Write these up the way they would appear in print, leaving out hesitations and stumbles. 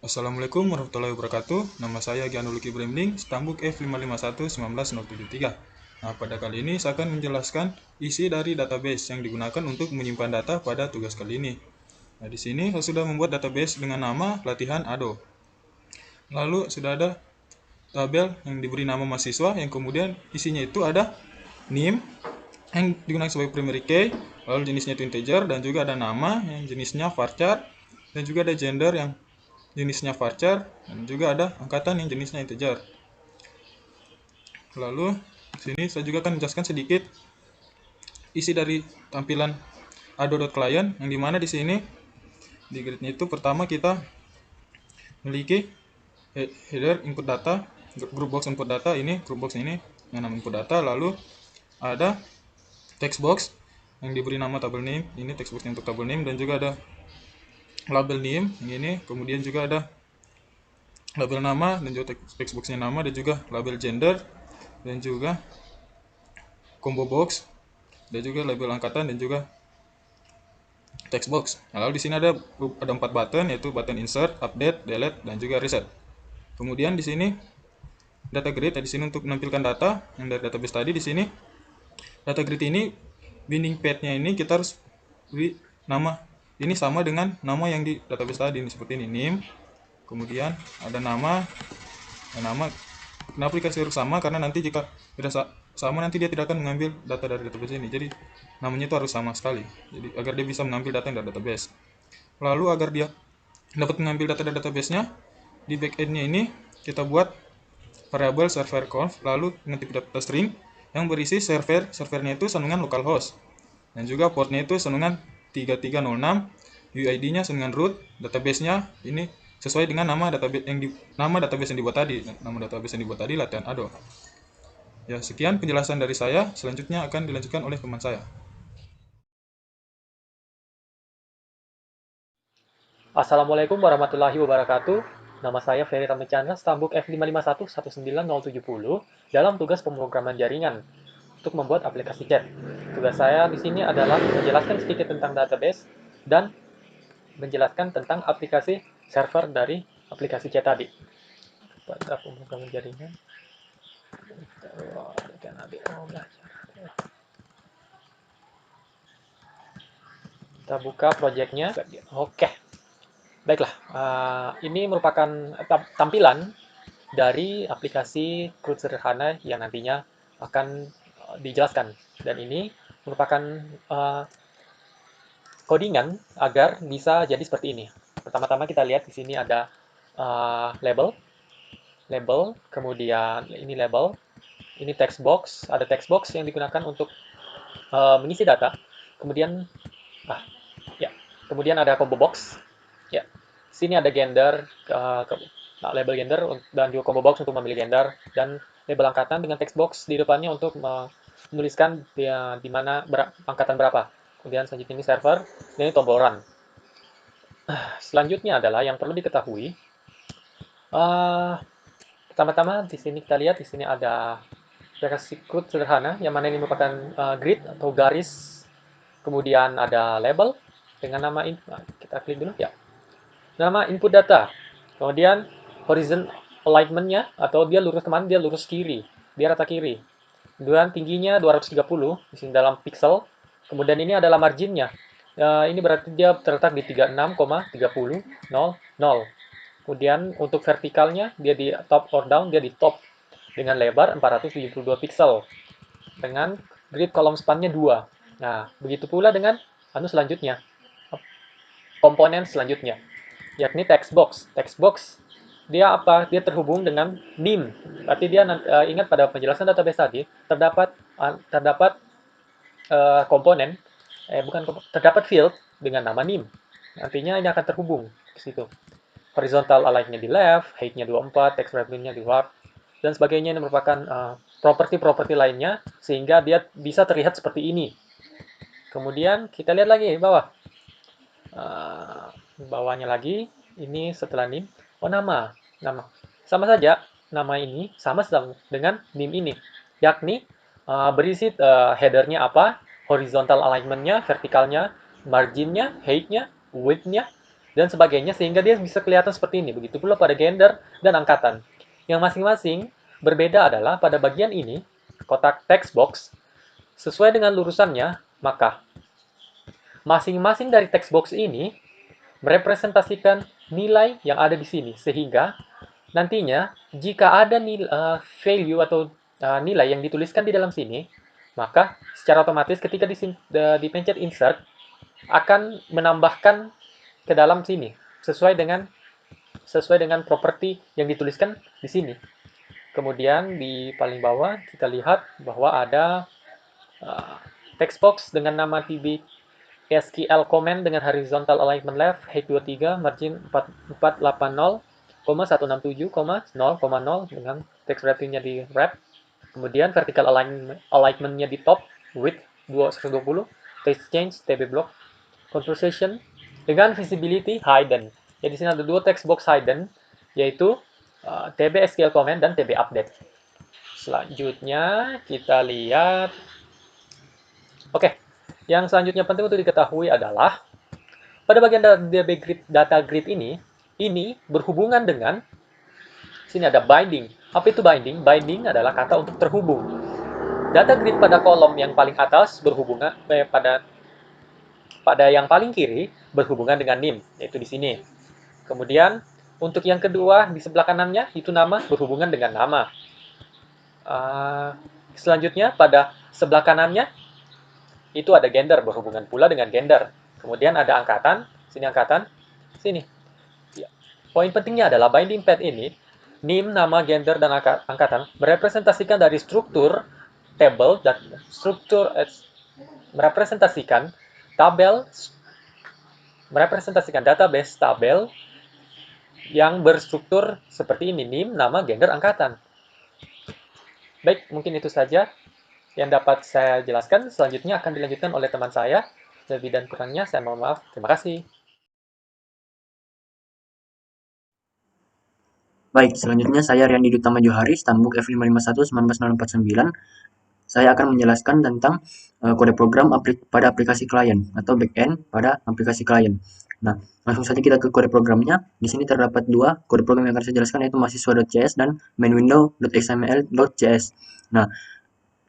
Assalamualaikum warahmatullahi wabarakatuh. Nama saya Gianluigi Bremling, Stambuk F551-19073. Nah, pada kali ini saya akan menjelaskan isi dari database yang digunakan untuk menyimpan data pada tugas kali ini. Nah, di sini saya sudah membuat database dengan nama latihan ADO. Lalu sudah ada tabel yang diberi nama mahasiswa yang kemudian isinya itu ada NIM yang digunakan sebagai primary key, lalu jenisnya itu integer dan juga ada nama yang jenisnya varchar dan juga ada gender yang jenisnya varchar dan juga ada angkatan yang jenisnya integer. Lalu di sini saya juga akan menjelaskan sedikit isi dari tampilan ado.client yang dimana di sini di gridnya itu pertama kita memiliki header input data, group box input data, ini group box ini yang nama input data, lalu ada text box yang diberi nama table name, ini text box untuk table name, dan juga ada label name yang ini, kemudian juga ada label nama dan juga text boxnya nama, dan juga label gender dan juga combo box dan juga label angkatan dan juga text box. Nah, lalu di sini ada 4 button, yaitu button insert, update, delete, dan juga reset. Kemudian di sini data grid, di sini untuk menampilkan data yang dari database tadi. Di sini data grid ini binding path-nya ini kita harus beri nama ini sama dengan nama yang di database tadi, ini seperti ini, name. Kemudian ada nama, kenapa dikasih huruf sama, karena nanti jika tidak sama nanti dia tidak akan mengambil data dari database ini, jadi namanya itu harus sama sekali, jadi agar dia bisa mengambil data yang dari database. Lalu agar dia dapat mengambil data dari database-nya, di backend-nya ini kita buat variabel server conf, lalu dengan tipe data string yang berisi servernya itu sandungan localhost, dan juga portnya itu sandungan 3306, UID-nya sandungan root, database-nya ini sesuai dengan nama database yang dibuat tadi. Nama database yang dibuat tadi latihan ADO. Ya, sekian penjelasan dari saya. Selanjutnya akan dilanjutkan oleh teman saya. Assalamualaikum warahmatullahi wabarakatuh. Nama saya Ferry Ramachandra, Stambuk F551-19070 dalam tugas pemrograman jaringan untuk membuat aplikasi chat. Tugas saya di sini adalah menjelaskan sedikit tentang database dan menjelaskan tentang aplikasi server dari aplikasi chat tadi. Pada pemrograman jaringan, kita buka projectnya. Oke, baiklah. Ini merupakan tampilan dari aplikasi CRUD sederhana yang nantinya akan dijelaskan. Dan ini merupakan codingan agar bisa jadi seperti ini. Pertama-tama kita lihat di sini ada label, kemudian ini label, ini text box, ada text box yang digunakan untuk mengisi data. Kemudian, ya, kemudian ada combo box. Ya, sini ada gender, label gender dan juga combo box untuk memilih gender, dan label angkatan dengan text box di depannya untuk menuliskan di mana angkatan berapa. Kemudian selanjutnya ini server, dan ini tombol run. Selanjutnya adalah yang perlu diketahui. Pertama-tama di sini kita lihat di sini ada aplikasi CRUD sederhana yang mana ini merupakan grid atau garis. Kemudian ada label dengan nama kita klik dulu ya. Nama input data. Kemudian horizon alignment-nya atau dia lurus kemana? Dia lurus kiri, dia rata kiri. Kemudian tingginya 230 di sini dalam pixel. Kemudian ini adalah marginnya. Ini berarti dia terletak di 36,3000. Kemudian untuk vertikalnya dia di top or down, dia di top dengan lebar 472 pixel dengan grid kolom span-nya 2. Nah, begitu pula dengan selanjutnya, komponen selanjutnya, yakni text box. Text box dia apa? Dia terhubung dengan NIM. Berarti dia ingat pada penjelasan database tadi terdapat komponen terdapat field dengan nama NIM. Nantinya ini akan terhubung ke situ. Horizontal align-nya di left, height-nya 24, text wrapping-nya di right, dan sebagainya. Ini merupakan properti-properti lainnya sehingga dia bisa terlihat seperti ini. Kemudian kita lihat lagi bawah. Bawahnya lagi, ini setelah NIM. Oh, nama. Sama saja, nama ini sama dengan NIM ini. Yakni berisi header-nya apa, horizontal alignment-nya, vertikalnya, margin-nya, height-nya, width-nya, dan sebagainya, sehingga dia bisa kelihatan seperti ini. Begitu pula pada gender dan angkatan. Yang masing-masing berbeda adalah pada bagian ini, kotak text box, sesuai dengan lurusannya, maka masing-masing dari text box ini merepresentasikan nilai yang ada di sini, sehingga nantinya jika ada value atau nilai yang dituliskan di dalam sini, maka secara otomatis ketika dipencet insert akan menambahkan ke dalam sini sesuai dengan properti yang dituliskan di sini. Kemudian di paling bawah kita lihat bahwa ada text box dengan nama TB SQL comment dengan horizontal alignment left, height 23, margin 480, 167,0,0 dengan text wrapping-nya di wrap. Kemudian vertical alignment-nya di top, width 220, text change, TB block, conversation dengan visibility hidden. Jadi di sini ada dua text box hidden, yaitu TB SQL comment dan TB update. Selanjutnya kita lihat, oke, yang selanjutnya penting untuk diketahui adalah pada bagian data grid ini berhubungan dengan sini ada binding. Apa itu binding? Binding adalah kata untuk terhubung. Data grid pada kolom yang paling atas berhubungan pada yang paling kiri berhubungan dengan NIM, yaitu di sini. Kemudian untuk yang kedua di sebelah kanannya itu nama berhubungan dengan nama. Selanjutnya pada sebelah kanannya itu ada gender berhubungan pula dengan gender. Kemudian ada angkatan, sini. Ya. Poin pentingnya adalah binding path ini, NIM, nama, gender, dan angkatan merepresentasikan dari struktur table dan merepresentasikan database tabel yang berstruktur seperti ini, NIM, nama, gender, angkatan. Baik, mungkin itu saja yang dapat saya jelaskan. Selanjutnya akan dilanjutkan oleh teman saya. Lebih dan kurangnya saya mohon maaf. Terima kasih. Baik, selanjutnya saya Rian Dutama Johari, Stambuk F551-19049. Saya akan menjelaskan tentang kode program pada aplikasi klien atau backend pada aplikasi klien. Nah, langsung saja kita ke kode programnya. Di sini terdapat dua kode program yang akan saya jelaskan, yaitu mahasiswa.cs dan mainwindow.xml.cs. Nah,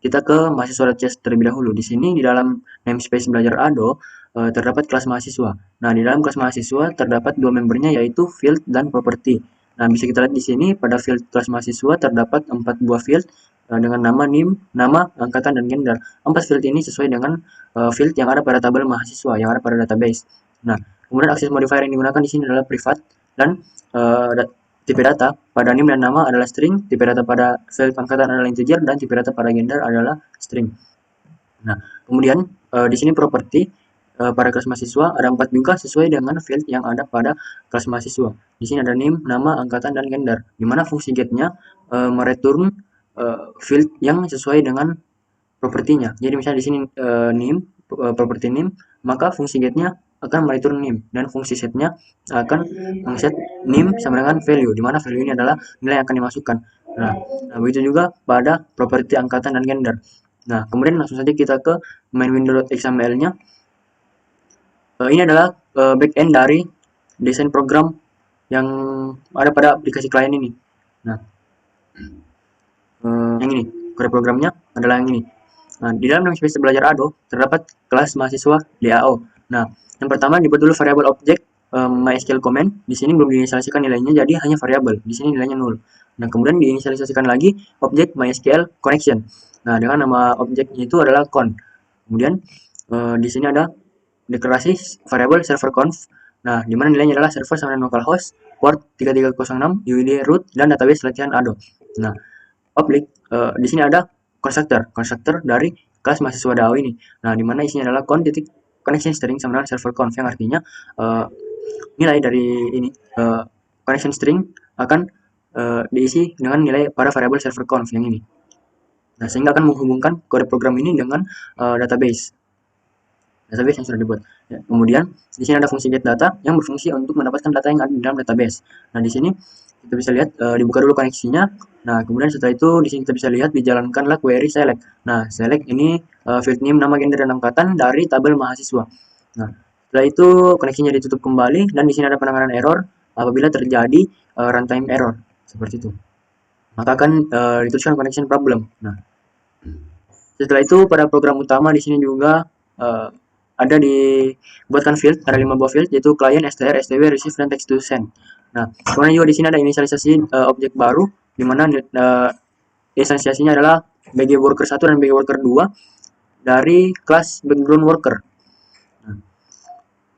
kita ke mahasiswa.cs terlebih dahulu. Di sini di dalam namespace belajar Ado terdapat kelas mahasiswa. Nah, di dalam kelas mahasiswa terdapat dua membernya, yaitu field dan property. Nah, bisa kita lihat di sini pada field kelas mahasiswa terdapat 4 buah field dengan nama NIM, nama, angkatan, dan gender. 4 field ini sesuai dengan field yang ada pada tabel mahasiswa yang ada pada database. Nah, kemudian akses modifier yang digunakan di sini adalah privat dan tipe data pada NIM dan nama adalah string, tipe data pada field angkatan adalah integer, dan tipe data pada gender adalah string. Nah, kemudian di sini properti pada kelas mahasiswa ada 4 juga sesuai dengan field yang ada pada kelas mahasiswa. Di sini ada NIM, nama, angkatan, dan gender. Di mana fungsi get-nya mereturn field yang sesuai dengan propertinya. Jadi misalnya di sini NIM, properti NIM, maka fungsi get-nya akan mereturn NIM, dan fungsi set-nya akan mengset NIM sama dengan value, di mana value ini adalah nilai yang akan dimasukkan. Nah, begitu juga pada properti angkatan dan gender. Nah, kemudian langsung saja kita ke main window.xml-nya. Ini adalah backend dari desain program yang ada pada aplikasi klien ini. Nah, yang ini kode programnya adalah yang ini. Nah, di dalam namespace belajar Ado terdapat kelas mahasiswa DAO. Nah, yang pertama dibuat dulu variabel objek MySQL comment. Di sini belum diinisialisasikan nilainya, jadi hanya variabel. Di sini nilainya 0. Nah, kemudian diinisialisasikan lagi objek MySQL connection. Nah, dengan nama objeknya itu adalah con. Kemudian di sini ada deklarasi variabel server conf. Nah, di mana nilainya adalah server sama dengan localhost, port 3306, UID root, dan database latihan Ado. Nah, public di sini ada constructor dari kelas mahasiswa DAO ini. Nah, di mana isinya adalah connection string sama dengan server conf, yang artinya nilai dari ini connection string akan diisi dengan nilai pada variabel server conf yang ini. Nah, sehingga akan menghubungkan kode program ini dengan database yang sudah dibuat. Ya, kemudian di sini ada fungsi get data yang berfungsi untuk mendapatkan data yang ada di dalam database. Nah, di sini kita bisa lihat dibuka dulu koneksinya. Nah, kemudian setelah itu di sini kita bisa lihat dijalankanlah query select. Nah, select ini field name, nama, gender, dan angkatan dari tabel mahasiswa. Nah, Setelah itu koneksinya ditutup kembali dan di sini ada penanganan error apabila terjadi runtime error seperti itu. Maka akan dituliskan connection problem. Nah, setelah itu pada program utama di sini juga ada dibuatkan field, ada 5 buah field yaitu client, str, stw, receive dan text to send. Nah, kemudian juga di sini ada inisialisasi objek baru di mana inisialisasinya adalah bg worker 1 dan bg worker 2 dari kelas background worker. Nah,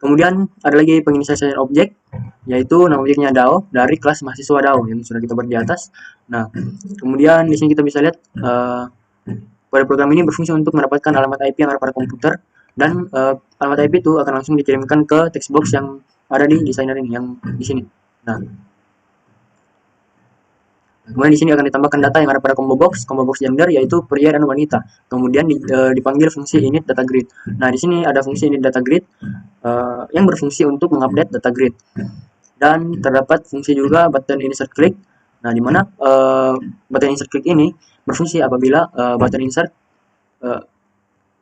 kemudian ada lagi penginisialisasian objek yaitu nama objeknya DAO dari kelas mahasiswa DAO yang sudah kita buat di atas. Nah, kemudian di sini kita bisa lihat pada program ini berfungsi untuk mendapatkan alamat IP yang ada pada komputer dan alamat IP itu akan langsung dikirimkan ke text box yang ada di designer ini yang di sini. Nah, kemudian di sini akan ditambahkan data yang ada pada combo box gender yaitu pria dan wanita. Kemudian dipanggil fungsi init data grid. Nah, di sini ada fungsi init data grid yang berfungsi untuk mengupdate data grid. Dan terdapat fungsi juga button insert click. Nah, di mana button insert click ini berfungsi apabila button insert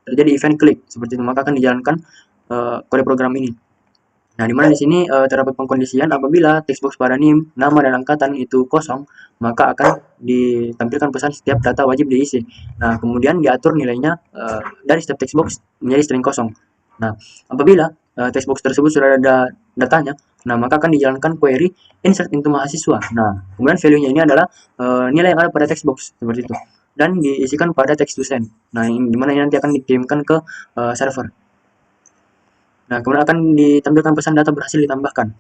terjadi event klik seperti itu, maka akan dijalankan kode program ini. Nah, di mana di sini terdapat pengkondisian apabila text box pada NIM, nama dan angkatan itu kosong, maka akan ditampilkan pesan setiap data wajib diisi. Nah, kemudian diatur nilainya dari setiap text box menjadi string kosong. Nah, apabila text box tersebut sudah ada datanya, nah maka akan dijalankan query insert into mahasiswa. Nah, kemudian value-nya ini adalah nilai yang ada pada text box seperti itu dan diisikan pada text to send. Nah, di mana ini nanti akan dikirimkan ke server. Nah, kemudian akan ditampilkan pesan data berhasil ditambahkan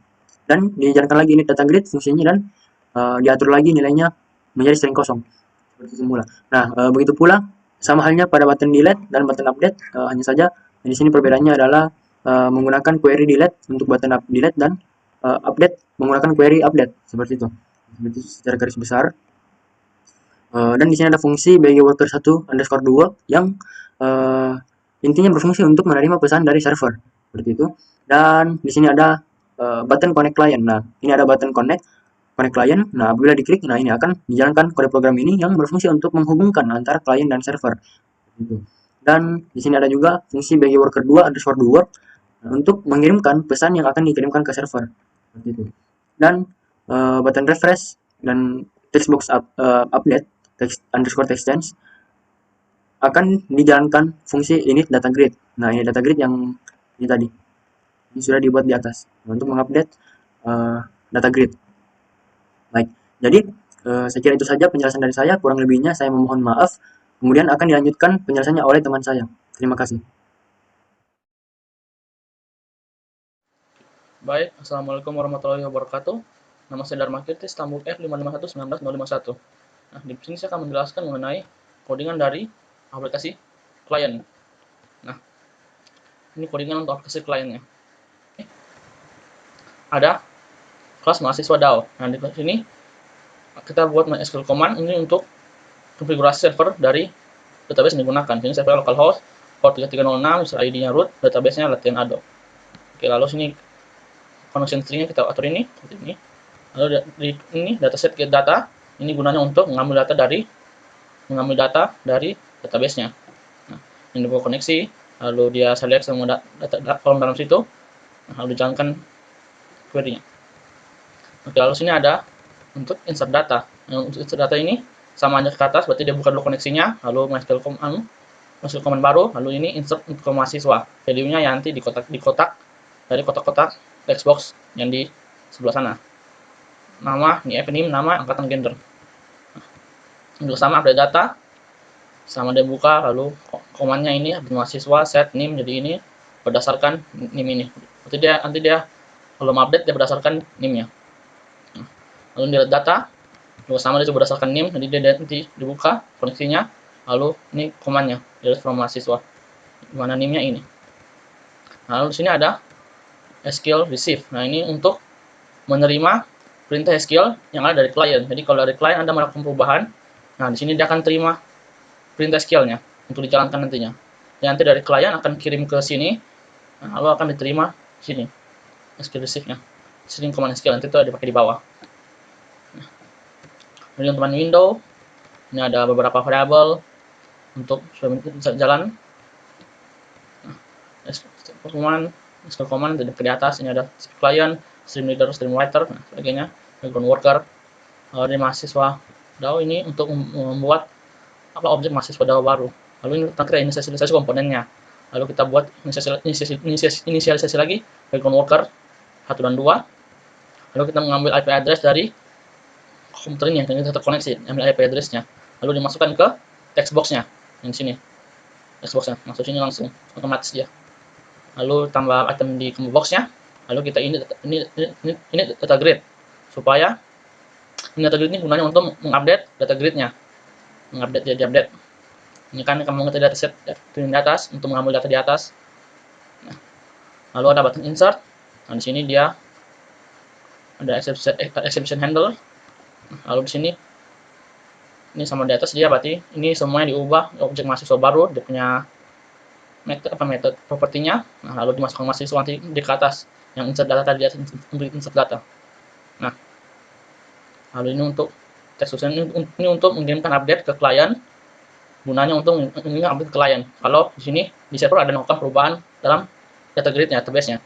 dan dijalankan lagi ini data grid fungsinya dan diatur lagi nilainya menjadi string kosong seperti semula. Nah, begitu pula sama halnya pada button delete dan button update, hanya saja di sini perbedaannya adalah menggunakan query delete untuk button delete dan update menggunakan query update seperti itu. Seperti itu secara garis besar. Dan di sini ada fungsi bg worker 1 underscore 2 yang intinya berfungsi untuk menerima pesan dari server seperti itu. Dan di sini ada button connect client. Nah, ini ada button connect client. Nah, apabila diklik, nah ini akan dijalankan kode program ini yang berfungsi untuk menghubungkan antara client dan server. Gitu. Dan di sini ada juga fungsi bg worker 2 underscore 2 untuk mengirimkan pesan yang akan dikirimkan ke server. Seperti itu. Dan button refresh dan textbox update text underscore text change akan dijalankan fungsi init data grid. Nah, ini data grid yang ini tadi ini sudah dibuat di atas untuk mengupdate data grid. Baik, jadi saya kira itu saja penjelasan dari saya. Kurang lebihnya saya memohon maaf. Kemudian akan dilanjutkan penjelasannya oleh teman saya. Terima kasih. Baik, Assalamualaikum warahmatullahi wabarakatuh. Nama saya Dharma Kirti, Stambul F551190151. Nah, di sini saya akan menjelaskan mengenai codingan dari aplikasi klien. Nah, ini codingan untuk aplikasi kliennya. Ada kelas mahasiswa DAO. Nah, di sini kita buat MySQL command ini untuk konfigurasi server dari database yang digunakan. Ini server localhost port 3306, user ID-nya root, database-nya latihan ado. Oke, lalu sini connection string-nya kita atur ini seperti ini. Lalu di ini dataset get data, ini gunanya untuk mengambil data dari database-nya. Nah, ini dibuka koneksi, lalu dia select semua data kolom dalam situ, nah, lalu dijalankan query-nya. Oke, lalu sini ada untuk insert data. Nah, untuk insert data ini sama aja ke atas, berarti dia buka dulu koneksinya, lalu masuk command baru, lalu ini insert untuk mahasiswa. Value-nya ya nanti di kotak dari kotak-kotak text box yang di sebelah sana. Nama, ini name, nama, angkatan, gender. Untuk sama update data, sama dia buka, lalu komannya ini mahasiswa set name jadi ini berdasarkan name ini. Nanti dia kalau mau update dia berdasarkan name-nya. Lalu dia data, juga sama dia berdasarkan name, jadi dia nanti dibuka koneksinya, lalu ini komannya dari from mahasiswa, mana name-nya ini. Nah, lalu di sini ada SQL receive. Nah, ini untuk menerima perintah SQL yang ada dari klien. Jadi kalau dari klien Anda melakukan perubahan, nah di sini dia akan terima perintah SQL-nya untuk dijalankan nantinya. Dan nanti dari klien akan kirim ke sini, nah, lalu akan diterima sini SQL receive-nya. String command SQL nanti itu ada dipakai di bawah. Nah, ini teman window, ini ada beberapa variabel untuk bisa jalan. Nah, command SQL command di atas ini ada client, stream reader, stream writer, nah, sebagainya, background worker. Dari mahasiswa DAO ini untuk membuat objek mahasiswa DAO baru. Lalu ini kita kira inisialisasi komponennya. Lalu kita buat inisialisasi lagi background worker 1 dan 2. Lalu kita mengambil IP address dari komputer ini yang kita terkoneksi, ambil IP address-nya. Lalu dimasukkan ke text box-nya yang di sini. Text box-nya masuk sini langsung otomatis dia. Lalu tambah item di combo box-nya. Lalu kita ini data grid supaya ini data grid ini gunanya untuk mengupdate data grid-nya. Mengupdate jadi update. Ini kan kamu mengerti dataset di atas untuk mengambil data di atas. Nah, lalu ada button insert. Nah, di sini dia ada exception handle. Lalu di sini ini sama di atas dia berarti ini semuanya diubah objek mahasiswa baru, dia punya metode propertinya. Nah, lalu dimasukkan mahasiswa nanti di ke atas yang insert data tadi, insert data. Nah, lalu ini untuk text ini untuk mengirimkan update ke klien, gunanya untuk mengirimkan update ke klien. Kalau di sini di server ada melakukan perubahan dalam data grid-nya, database-nya.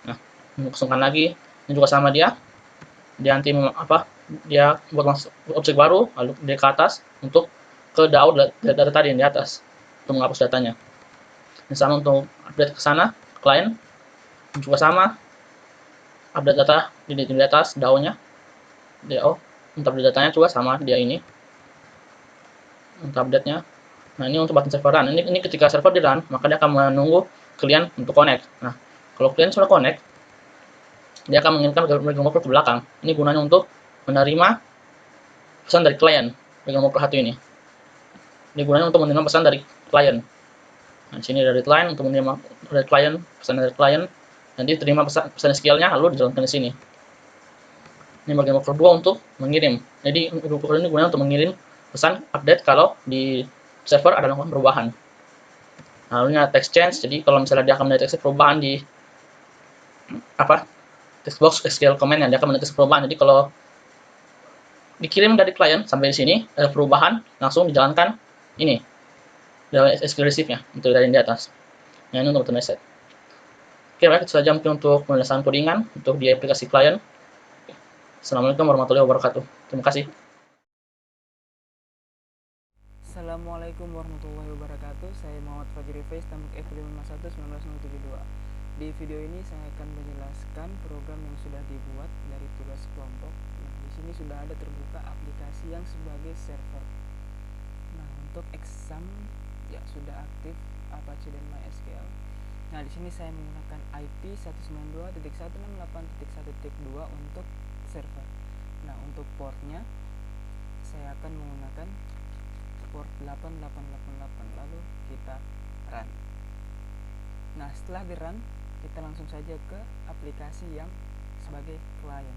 Nah, kosongkan lagi, ini juga sama dia nanti dia buat masuk objek baru, lalu dia ke atas untuk ke DAO data tadi yang di atas untuk menghapus datanya. Ini sama untuk update ke sana, klien juga sama, update data di atas DAO-nya, DAO untuk update datanya juga sama dia ini untuk update-nya. Nah, ini untuk button server run. Ini ketika server di run, maka dia akan menunggu klien untuk connect. Nah, kalau klien sudah connect, dia akan mengirimkan background worker ke belakang. Ini gunanya untuk menerima pesan dari klien background worker 1 ini. Ini gunanya untuk menerima pesan dari klien. Nah, di sini ada client untuk menerima dari klien, pesan dari klien. Nanti terima pesan SQL-nya lalu dijalankan di sini. Ini bagian worker 2 untuk mengirim. Jadi worker ini gunanya untuk mengirim pesan update kalau di server ada melakukan perubahan. Nah, lalu ini ada text change. Jadi kalau misalnya dia akan mendeteksi perubahan di text box SQL command-nya, dia akan mendeteksi perubahan. Jadi kalau dikirim dari klien sampai di sini ada perubahan, langsung dijalankan ini dari SQL receive-nya untuk dari di atas. Nah, ini untuk message. Oke, baik, itu saja mungkin untuk penjelasan codingan untuk di aplikasi klien. Assalamualaikum warahmatullahi wabarakatuh. Terima kasih. Assalamualaikum warahmatullahi wabarakatuh. Saya Muhammad Fajri Faiz, tampuk F551 19072. Di video ini saya akan menjelaskan program yang sudah dibuat dari tugas kelompok. Nah, di sini sudah ada terbuka aplikasi yang sebagai server. Nah, untuk exam ya sudah aktif Apache dan MySQL. Nah, di sini saya menggunakan IP 192.168.1.2 untuk server. Nah, untuk portnya saya akan menggunakan port 8888, lalu kita run. Nah, setelah di run, kita langsung saja ke aplikasi yang sebagai klien.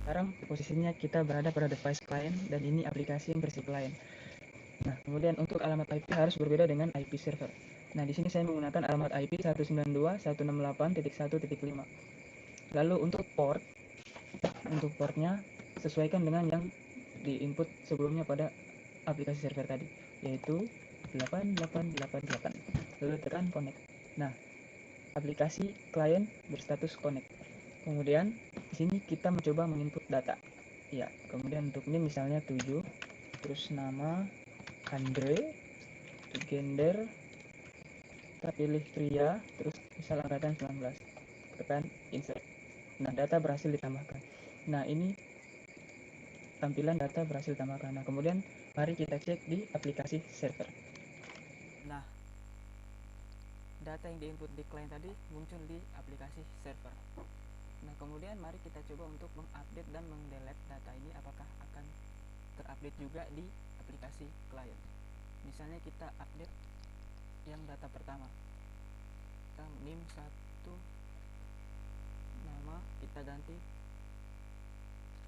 Sekarang posisinya kita berada pada device klien dan ini aplikasi yang versi klien. Nah, kemudian untuk alamat IP harus berbeda dengan IP server. Nah, di sini saya menggunakan alamat IP 192.168.1.5. Lalu untuk portnya sesuaikan dengan yang di input sebelumnya pada aplikasi server tadi, yaitu 8888. Lalu tekan connect. Nah, aplikasi klien berstatus connect. Kemudian di sini kita mencoba menginput data. Ya, kemudian untuk ini misalnya 7, terus nama Andre, gender, kita pilih pria, terus misal angkatan 19. Tekan insert. Nah, data berhasil ditambahkan. Nah, ini tampilan data berhasil ditambahkan. Nah, kemudian mari kita cek di aplikasi server. Nah, data yang diinput di klien tadi muncul di aplikasi server. Nah, kemudian mari kita coba untuk mengupdate dan mendelete data ini, apakah akan terupdate juga di aplikasi klien. Misalnya kita update yang data pertama, kita NIM 1, nama kita ganti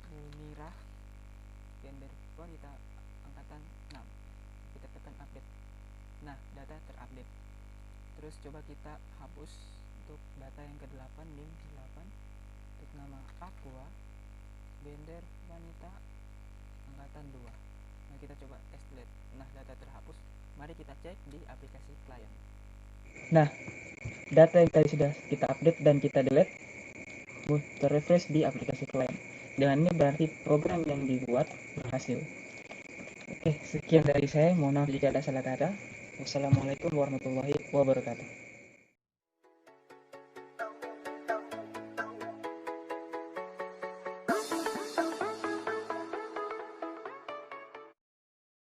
Munirah, gender wanita, angkatan 6. Kita tekan update. Nah, data terupdate. Terus coba kita hapus untuk data yang ke-8, NIM 8, untuk nama Aqua, gender wanita, angkatan 2. Nah, kita coba test delete. Nah, data terhapus. Mari kita cek di aplikasi klien. Nah, data yang tadi sudah kita update dan kita delete terrefresh di aplikasi klien. Dengan ini berarti program yang dibuat berhasil. Oke, sekian dari saya. Mohon maaf jika ada salah kata. Wassalamualaikum warahmatullahi wabarakatuh.